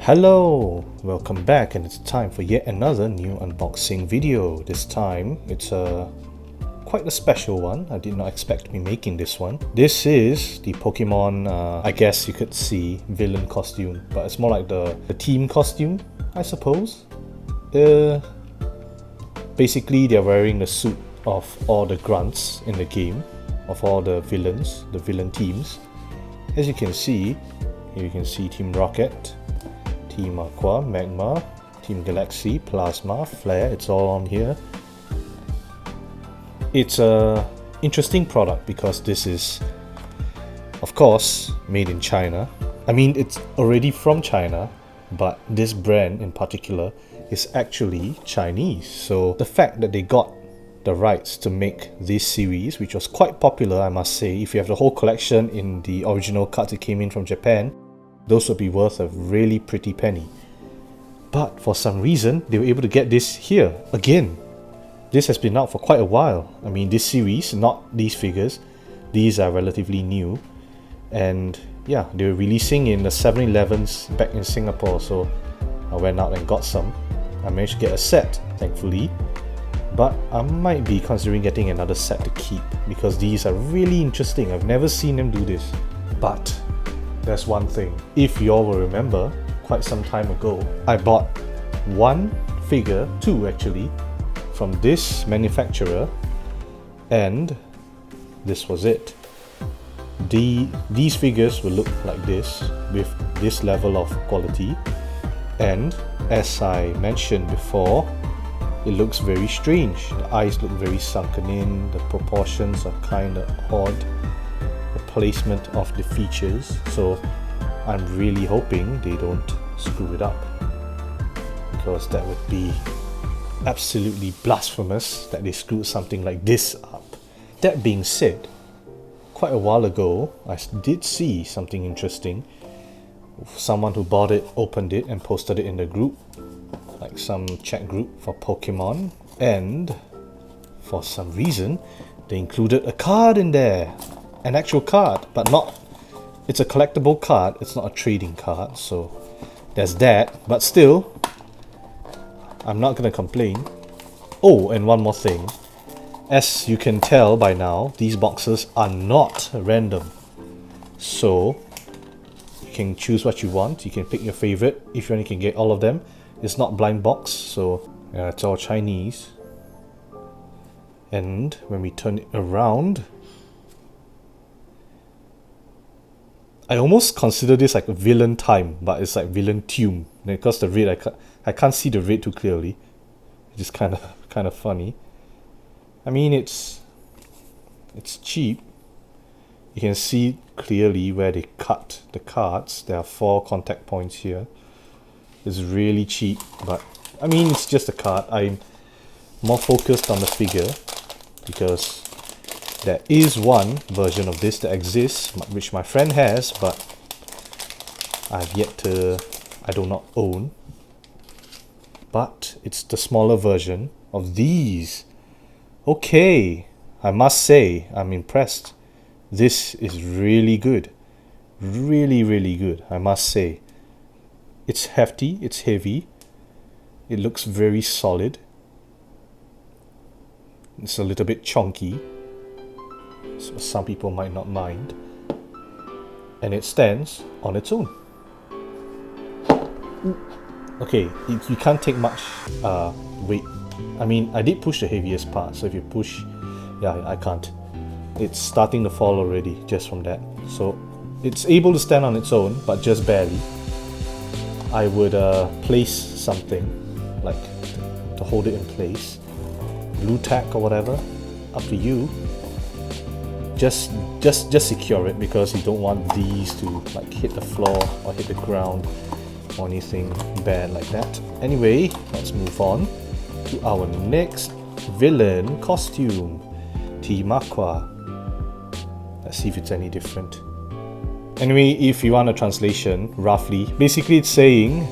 Hello, welcome back, and it's time for yet another new unboxing video. This time it's quite a special one. I did not expect to be making this one. This is the Pokemon, I guess you could see, villain costume, but it's more like the team costume, I suppose. Basically they're wearing the suit of all the grunts in the game, of all the villains, the villain teams. As you can see, here you can see Team Rocket, Team Aqua, Magma, Team Galaxy, Plasma, Flare, it's all on here. It's a interesting product because this is, of course, made in China. I mean, it's already from China, but this brand in particular is actually Chinese. So the fact that they got the rights to make this series, which was quite popular, I must say, if you have the whole collection in the original cards that came in from Japan, those would be worth a really pretty penny. But for some reason, they were able to get this here again. This has been out for quite a while. I mean, this series, not these figures, these are relatively new. And yeah, they were releasing in the 7-Elevens back in Singapore, so I went out and got some. I managed to get a set, thankfully. But I might be considering getting another set to keep because these are really interesting. I've never seen them do this. But there's one thing, if you all will remember, quite some time ago, I bought two actually, from this manufacturer, and this was it. These figures will look like this, with this level of quality, and as I mentioned before, it looks very strange. The eyes look very sunken in, the proportions are kinda odd, placement of the features, so I'm really hoping they don't screw it up, because that would be absolutely blasphemous that they screwed something like this up. That being said, quite a while ago I did see something interesting. Someone who bought it opened it and posted it in the group, like some chat group for Pokemon, and for some reason they included a card in there. An actual card, but not, it's a collectible card, it's not a trading card, so there's that, but still, I'm not gonna complain. Oh, and one more thing, as you can tell by now, these boxes are not random, so you can choose what you want, you can pick your favorite, if you want you can get all of them. It's not blind box, so yeah, it's all Chinese. And when we turn it around, I almost consider this like a villain time, but it's like villain tune. Because the red, I can't see the red too clearly. It's just kind of funny. I mean, it's cheap. You can see clearly where they cut the cards. There are 4 contact points here. It's really cheap, but I mean, it's just a card. I'm more focused on the figure because there is one version of this that exists, which my friend has, but I do not own. But it's the smaller version of these. Okay, I must say, I'm impressed. This is really good. Really, really good, I must say. It's hefty, it's heavy. It looks very solid. It's a little bit chunky, so some people might not mind, and it stands on its own. Okay, you can't take much weight. I mean, I did push the heaviest part, so if you push, yeah, I can't. It's starting to fall already just from that. So it's able to stand on its own, but just barely. I would place something like to hold it in place, glue tack or whatever, up to you. Just secure it, because you don't want these to like hit the floor or hit the ground or anything bad like that. Anyway, let's move on to our next villain costume, Team Aqua. Let's see if it's any different. Anyway, if you want a translation, roughly, basically it's saying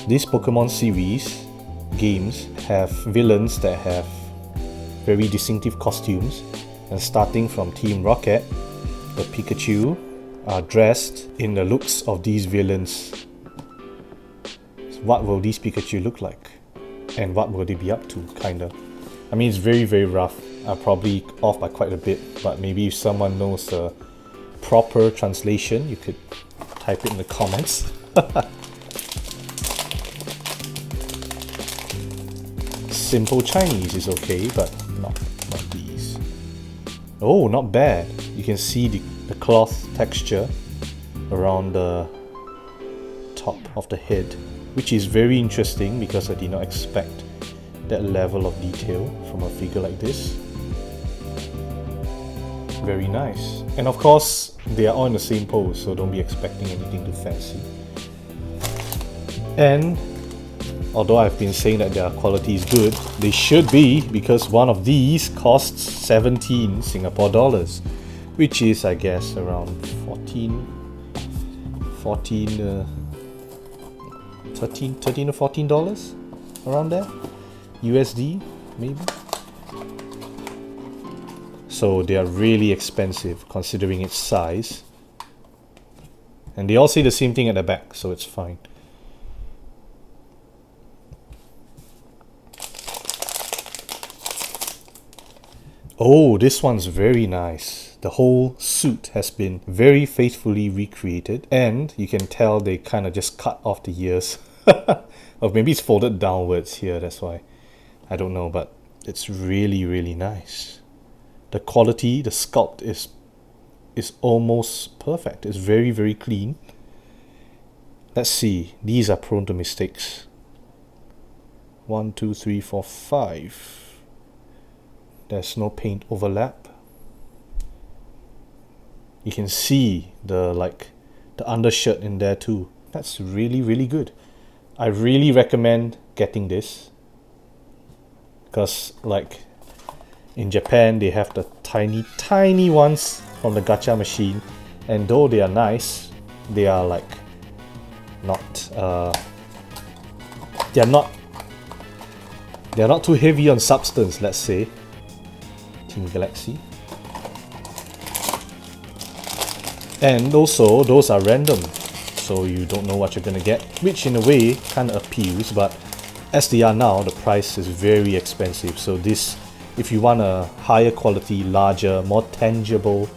this Pokemon series games have villains that have very distinctive costumes. And starting from Team Rocket, the Pikachu are dressed in the looks of these villains. what will these Pikachu look like? And what will they be up to, kinda. I mean, it's very, very rough. I'm probably off by quite a bit, but maybe if someone knows the proper translation, you could type it in the comments. Simple Chinese is okay, but not these. Oh, not bad. You can see the cloth texture around the top of the head, which is very interesting because I did not expect that level of detail from a figure like this. Very nice. And of course, they are all in the same pose, so don't be expecting anything too fancy. And although I've been saying that their quality is good, they should be, because one of these costs 17 Singapore dollars, which is, I guess, around 13 to 14 dollars, around there, USD maybe. So they are really expensive considering its size, and they all say the same thing at the back, so it's fine. Oh, this one's very nice. The whole suit has been very faithfully recreated, and you can tell they kind of just cut off the ears. Or maybe it's folded downwards here, that's why. I don't know, but it's really, really nice. The quality, the sculpt is almost perfect. It's very, very clean. Let's see. These are prone to mistakes. 1, 2, 3, 4, 5. There's no paint overlap. You can see the undershirt in there too. That's really, really good. I really recommend getting this, because like in Japan they have the tiny ones from the gacha machine, and though they are nice, they are like they're not too heavy on substance, let's say. Team Galaxy. And also those are random, so you don't know what you're gonna get, which in a way kind of appeals, but as they are now, the price is very expensive. So this, if you want a higher quality, larger, more tangible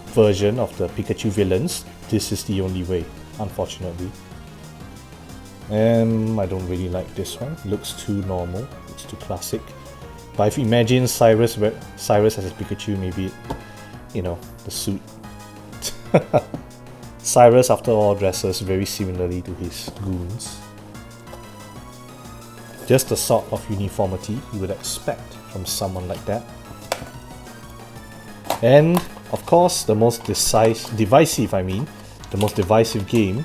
version of the Pikachu villains, this is the only way, unfortunately. I don't really like this one. It looks too normal, it's too classic. But if you imagine Cyrus as a Pikachu, maybe, you know, the suit. Cyrus, after all, dresses very similarly to his goons. Just the sort of uniformity you would expect from someone like that. And of course, the most divisive game,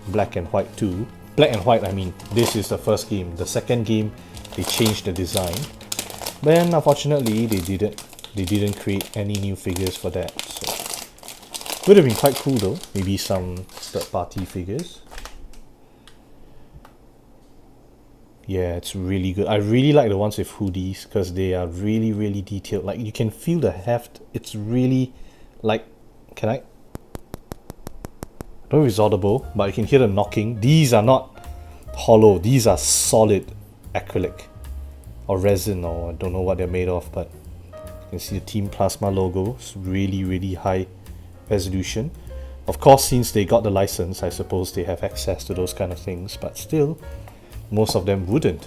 Black and White 2. Black and White, I mean, this is the first game. The second game, they changed the design. Then unfortunately, they didn't create any new figures for that. So would have been quite cool though. Maybe some third-party figures. Yeah, it's really good. I really like the ones with hoodies because they are really, really detailed. Like, you can feel the heft. It's really like, I don't know if it's audible, but you can hear the knocking. These are not hollow. These are solid acrylic or resin, or I don't know what they're made of, but you can see the Team Plasma logo. It's really, really high resolution. Of course, since they got the license, I suppose they have access to those kind of things, but still, most of them wouldn't.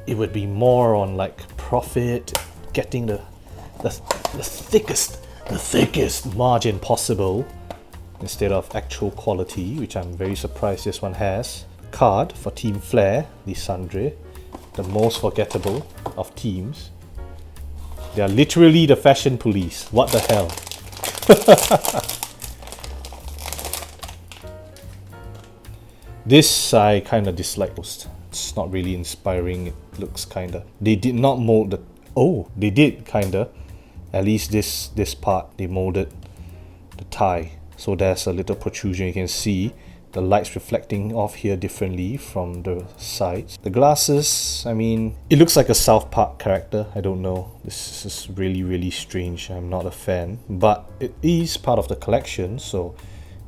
It would be more on like profit, getting the thickest margin possible instead of actual quality, which I'm very surprised this one has. Card for Team Flare, Lissandre, the most forgettable of teams. They are literally the fashion police. What the hell? This I kind of dislike most. It's not really inspiring. It looks kind of... They did not mold the... Oh, they did kind of. At least this part, they molded the tie. So there's a little protrusion. You can see the lights reflecting off here differently from the sides. The glasses, I mean, it looks like a South Park character. I don't know. This is really, really strange. I'm not a fan. But it is part of the collection, so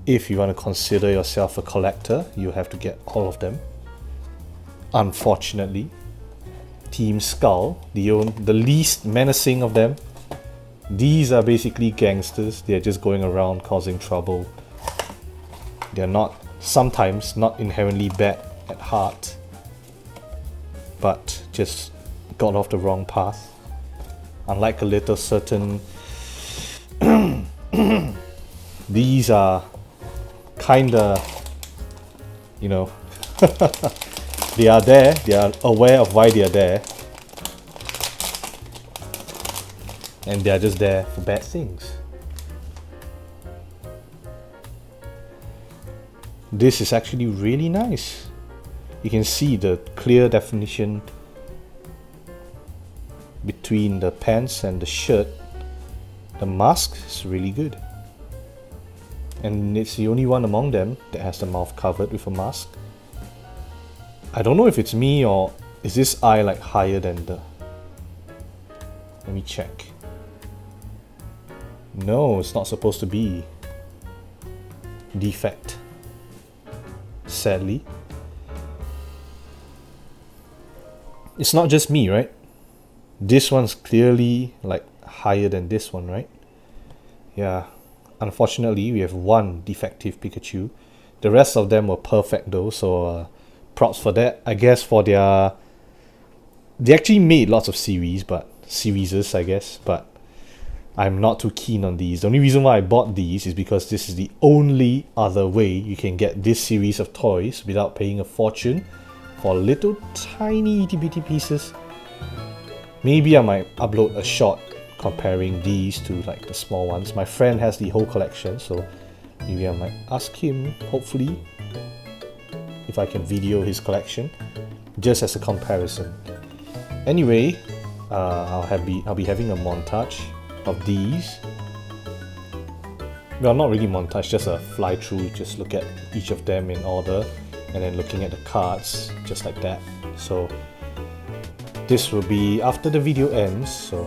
If you want to consider yourself a collector, you have to get all of them. Unfortunately, Team Skull, the least menacing of them, these are basically gangsters. They're just going around causing trouble. They're not, sometimes not inherently bad at heart, but just got off the wrong path. Unlike a little certain these are kinda, you know, they are there, they are aware of why they are there, and they are just there for bad things. This is actually really nice. You can see the clear definition between the pants and the shirt. The mask is really good. And it's the only one among them that has the mouth covered with a mask. I don't know if it's me or is this eye like higher than the... Let me check. No, it's not supposed to be. Defect. Sadly. It's not just me, right? This one's clearly like higher than this one, right? Yeah. Unfortunately, we have one defective Pikachu. The rest of them were perfect though, so props for that. I guess for their... They actually made lots of series, I guess, but I'm not too keen on these. The only reason why I bought these is because this is the only other way you can get this series of toys without paying a fortune for little tiny itty bitty pieces. Maybe I might upload a short comparing these to like the small ones. My friend has the whole collection, so maybe I might ask him, hopefully, if I can video his collection, just as a comparison. Anyway, I'll be having a montage of these. Well, not really montage, just a fly through, just look at each of them in order and then looking at the cards, just like that. So this will be after the video ends, so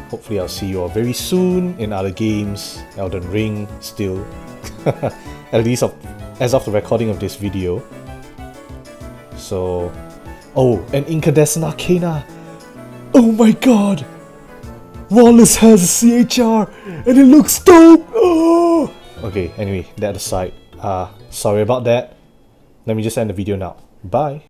hopefully I'll see you all very soon in other games. Elden Ring still, at least as of the recording of this video. So, oh, and Incandescent Arcana! Oh my god! Wallace has a CHR and it looks dope! Oh! Okay, anyway, that aside, sorry about that. Let me just end the video now. Bye!